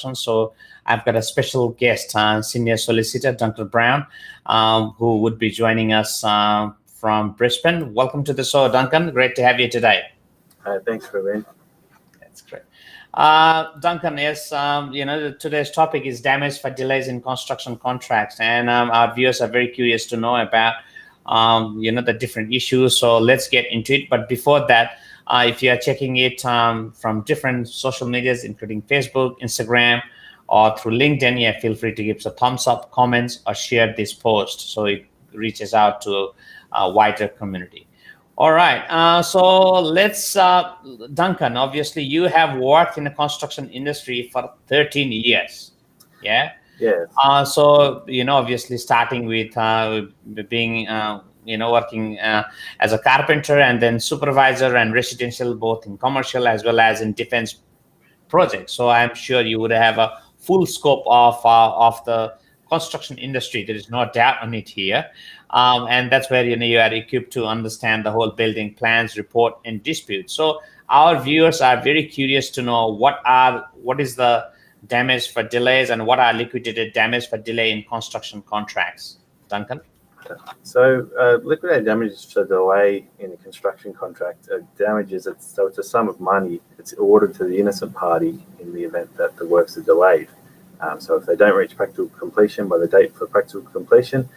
Construction. So I've got a special guest, Senior Solicitor Duncan Brown, who would be joining us from Brisbane. Welcome to the show, Duncan. Great to have you today. Thanks, Praveen. That's great. Duncan, yes, today's topic is damage for delays in construction contracts, and our viewers are very curious to know about, the different issues. So let's get into it. But before that, if you are checking it from different social medias, including Facebook, Instagram, or through LinkedIn, yeah, feel free to give us a thumbs up, comments, or share this post so it reaches out to a wider community. All right. So let's, Duncan, obviously you have worked in the construction industry for 13 years. Yeah. Yes. So, obviously starting with being, working as a carpenter and then supervisor and residential, both in commercial as well as in defense projects. So I'm sure you would have a full scope of the construction industry. There is no doubt on it here. And that's where you are equipped to understand the whole building plans, report, and dispute. So our viewers are very curious to know what is the damage for delays and what are liquidated damage for delay in construction contracts. Duncan? So liquidated damages for delay in a construction contract are damages. It's a sum of money. It's awarded to the innocent party in the event that the works are delayed. So if they don't reach practical completion by the date for practical completion,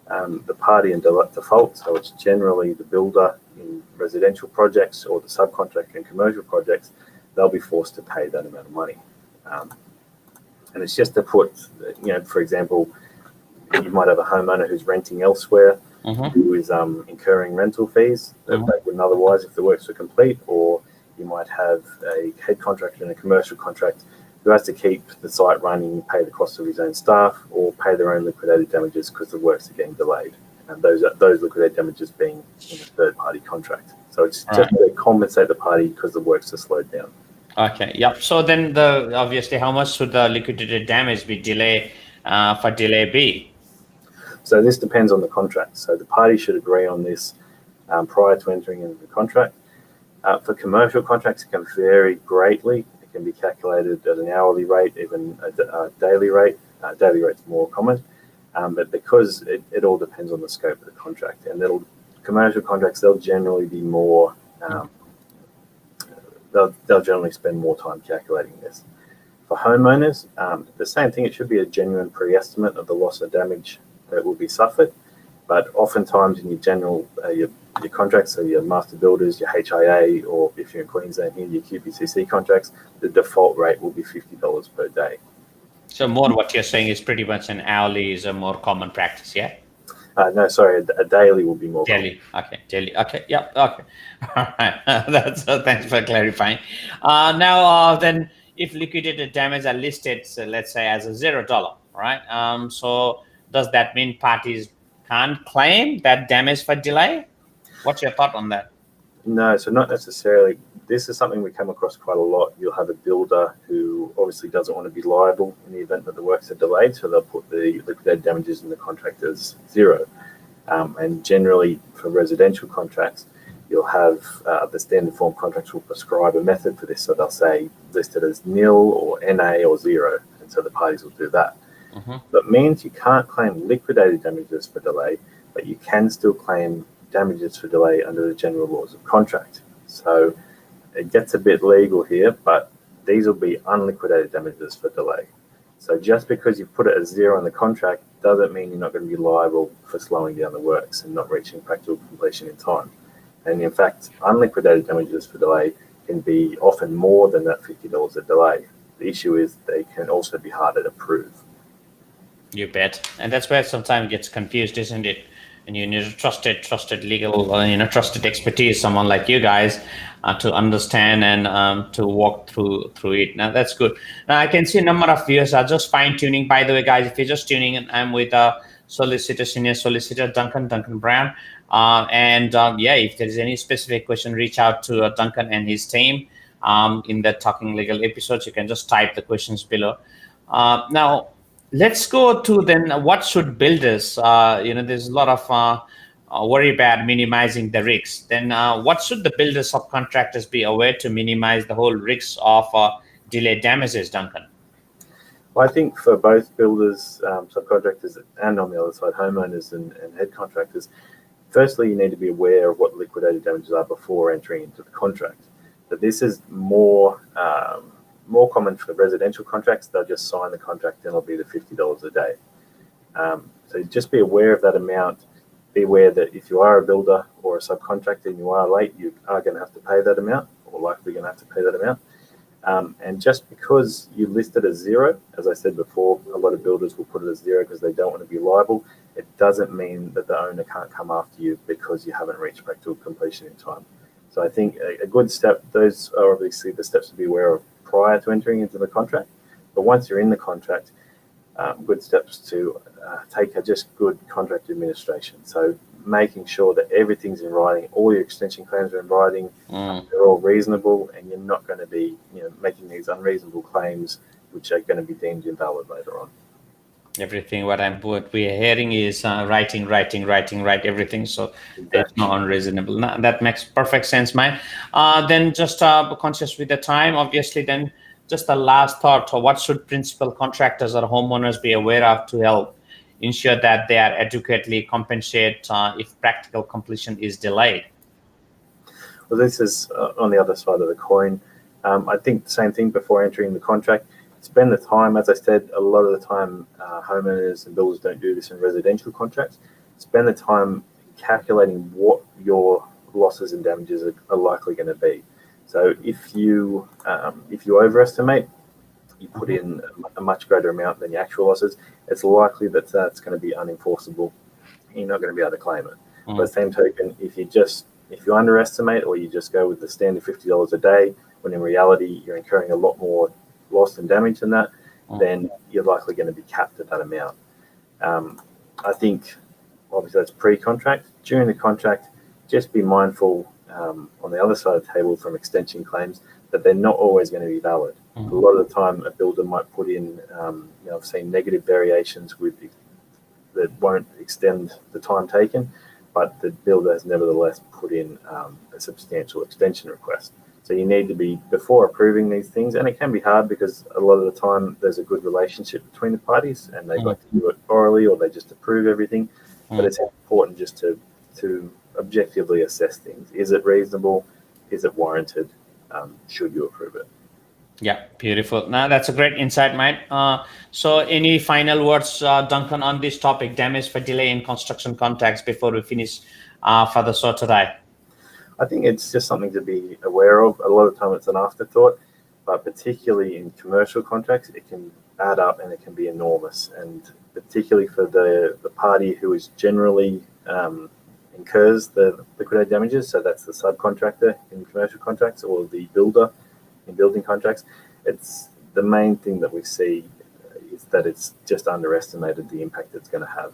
the party in default, so it's generally the builder in residential projects or the subcontractor in commercial projects, they'll be forced to pay that amount of money. And it's just to put, for example, you might have a homeowner who's renting elsewhere, who is incurring rental fees that they wouldn't otherwise if the works were complete, or you might have a head contractor in a commercial contract who has to keep the site running, pay the cost of his own staff, or pay their own liquidated damages because the works are getting delayed. And those liquidated damages being in a third-party contract. So it's just to compensate the party because the works are slowed down. Okay, yep. So then obviously how much should the liquidated damage be for delay be? So this depends on the contract. So the party should agree on this prior to entering into the contract. For commercial contracts, it can vary greatly. It can be calculated at an hourly rate, even a daily rate. Daily rate's more common, but because it all depends on the scope of the contract. And commercial contracts, they'll generally be more, they'll generally spend more time calculating this. For homeowners, the same thing. It should be a genuine pre-estimate of the loss or damage that will be suffered, but oftentimes in your general your contracts, so your master builders, your HIA, or if you're in Queensland here, your QPCC contracts, the default rate will be $50 per day. So more what you're saying is pretty much an hourly is a more common practice, yeah? No, sorry, a daily will be more daily. Common. Okay, daily. Okay, yeah, okay. All right. Thanks for clarifying. Now, then, if liquidated damage are listed, so let's say as a $0, right? So does that mean parties can't claim that damage for delay? What's your thought on that? No, so not necessarily. This is something we come across quite a lot. You'll have a builder who obviously doesn't want to be liable in the event that the works are delayed, so they'll put the liquidated damages in the contract as $0. And generally for residential contracts, you'll have the standard form contracts will prescribe a method for this. So they'll say listed as nil or NA or 0, and so the parties will do that. That means you can't claim liquidated damages for delay, but you can still claim damages for delay under the general laws of contract. So it gets a bit legal here, but these will be unliquidated damages for delay. So just because you put it as 0 in the contract doesn't mean you're not going to be liable for slowing down the works and not reaching practical completion in time. And in fact, unliquidated damages for delay can be often more than that $50 a delay. The issue is they can also be harder to prove. You bet. And that's where sometimes it gets confused, isn't it? And you need a trusted legal, trusted expertise, someone like you guys, to understand and to walk through it. Now, that's good. Now, I can see a number of viewers are just fine-tuning. By the way, guys, if you're just tuning in, I'm with Senior Solicitor Duncan Brown. If there's any specific question, reach out to Duncan and his team in the Talking Legal episodes. You can just type the questions below. Now, let's go to then what should builders, there's a lot of worry about minimizing the risks. Then what should the builders subcontractors be aware to minimize the whole risks of delayed damages, Duncan? Well, I think for both builders, subcontractors, and on the other side, homeowners and head contractors, firstly, you need to be aware of what liquidated damages are before entering into the contract. But this is more common for residential contracts. They'll just sign the contract and it'll be the $50 a day. So just be aware of that amount. Be aware that if you are a builder or a subcontractor and you are late, you are going to have to pay that amount, or likely going to have to pay that amount. And just because you list it as zero, as I said before, a lot of builders will put it as zero because they don't want to be liable. It doesn't mean that the owner can't come after you because you haven't reached practical completion in time. So I think a good step, those are obviously the steps to be aware of prior to entering into the contract. But once you're in the contract, good steps to take are just good contract administration. So making sure that everything's in writing, all your extension claims are in writing, they're all reasonable, and you're not going to be making these unreasonable claims which are going to be deemed invalid later on. Everything what we're hearing is writing everything. So there's no unreasonable. That makes perfect sense, mate. Then just conscious with the time, obviously. Then just the last thought: what should principal contractors or homeowners be aware of to help ensure that they are adequately compensated if practical completion is delayed? Well, this is on the other side of the coin. I think the same thing before entering the contract. Spend the time, as I said, a lot of the time homeowners and builders don't do this in residential contracts. Spend the time calculating what your losses and damages are likely going to be. So if you overestimate, you put in a much greater amount than your actual losses, it's likely that that's going to be unenforceable. You're not going to be able to claim it. By the same token, if you underestimate, or you just go with the standard $50 a day, when in reality you're incurring a lot more loss and damage than that, then you're likely going to be capped at that amount. I think obviously that's pre-contract. During the contract, just be mindful on the other side of the table from extension claims that they're not always going to be valid. A lot of the time, a builder might put in, I've seen negative variations that won't extend the time taken, but the builder has nevertheless put in a substantial extension request. So you need to be, before approving these things, and it can be hard because a lot of the time there's a good relationship between the parties and they like to do it orally or they just approve everything. But it's important just to objectively assess things. Is it reasonable? Is it warranted? Should you approve it? Yeah, beautiful. Now that's a great insight, mate. So any final words, Duncan, on this topic, damage for delay in construction contracts, before we finish for the show today? I think it's just something to be aware of. A lot of the time it's an afterthought, but particularly in commercial contracts, it can add up and it can be enormous. And particularly for the party who is generally incurs the liquidated damages, so that's the subcontractor in commercial contracts or the builder in building contracts, it's the main thing that we see is that it's just underestimated the impact it's going to have.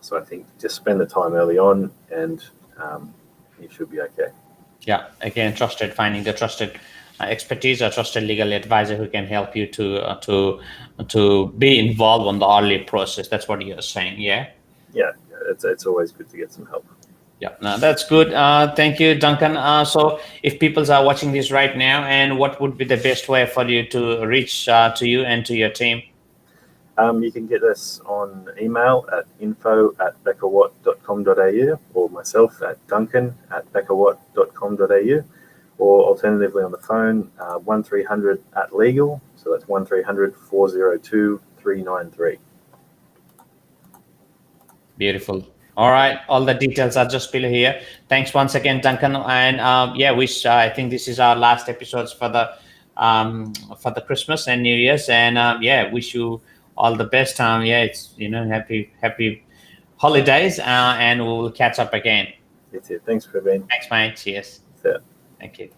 So I think just spend the time early on and you should be okay. Yeah, again, finding the trusted expertise or trusted legal advisor who can help you to be involved on the early process. That's what you're saying, yeah? Yeah, it's always good to get some help. Yeah, no, that's good. Thank you, Duncan. So if people are watching this right now, and what would be the best way for you to reach to you and to your team? You can get us on email at info@beckerwatt.com.au or myself at duncan@beckerwatt.com.au, or alternatively on the phone, 1300-LEGAL. So that's 1300-402-393. Beautiful. All right, all the details are just below here. Thanks once again, Duncan. And I think this is our last episodes for the Christmas and New Year's. And wish you all the best. It's happy holidays, and we'll catch up again. That's it. Thanks, Praveen. Thanks, mate. Cheers. That's it. Thank you.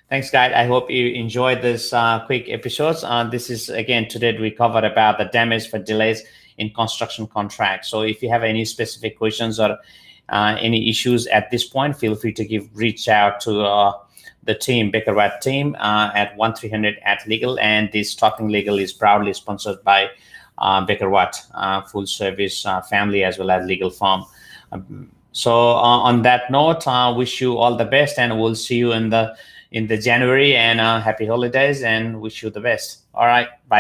Thanks, guys. I hope you enjoyed this quick episodes. This is, again, today we covered about the damage for delays in construction contracts. So if you have any specific questions or any issues at this point, feel free to reach out to the team, BeckerWatt team, at 1300-LEGAL. And this Talking Legal is proudly sponsored by BeckerWatt, full service family as well as legal firm. So on that note, wish you all the best, and we'll see you in the January, and happy holidays, and wish you the best. All right, bye.